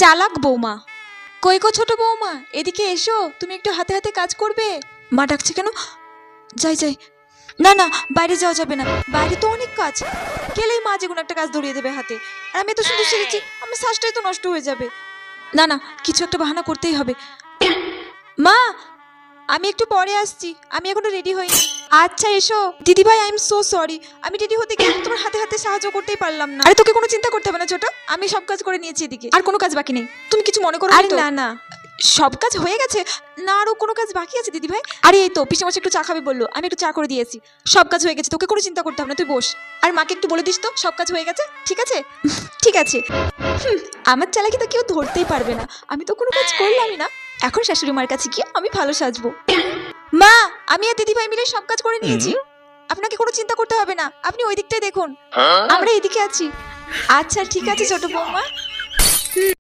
চালাক বৌমা। কই গো ছোট বৌমা, এদিকে এসো, তুমি একটু হাতে হাতে কাজ করবে। মা ডাকছে কেন? যাই যাই। না না, বাইরে যাওয়া যাবে না, বাইরে তো অনেক কাজ। গেলেই মা যে কোনো একটা কাজ ধরিয়ে দেবে হাতে, আর আমি এত সুন্দর সেরেছি, আমার শ্বাসটাই তো নষ্ট হয়ে যাবে। না না, কিছু একটা বাহানা করতেই হবে। মা, আমি একটু পরে আসছি, আমি এখনো রেডি হইনি। আচ্ছা এসো। দিদি ভাই, আই এম সো সরি, আমি রেডি হতে গিয়ে তোমার হাতে হাতে সাহায্য করতেই পারলাম না। আরে তোকে কোনো চিন্তা করতে হবে না ছোট, আমি সব কাজ করে নিয়েছি এদিকে, আর কোনো কাজ বাকি নেই। তুমি কিছু মনে করো? আরে না না, সব কাজ হয়ে গেছে, না আরো কোনো কাজ বাকি আছে দিদি ভাই। আরে এই তো পিসেমশাই একটু চা খাবে বললো, আমি একটু চা করে দিয়েছি, সব কাজ হয়ে গেছে, তোকে কোনো চিন্তা করতে হবে না, তুই বস। আর মাকে একটু বলে দিস তো সব কাজ হয়ে গেছে, ঠিক আছে? ঠিক আছে। আমার চালাকি তো কেউ ধরতেই পারবে না, আমি তো কোনো কাজ করলামই না। এখন শাশুড়ি মার কাছে গিয়ে আমি ভালো সাজবো। মা, আমি আর দিদি ভাই মিলে সব কাজ করে নিয়েছি, আপনাকে কোনো চিন্তা করতে হবে না, আপনি ওই দিকটাই দেখুন, আমরা এদিকে আছি। আচ্ছা ঠিক আছে ছোট বৌমা।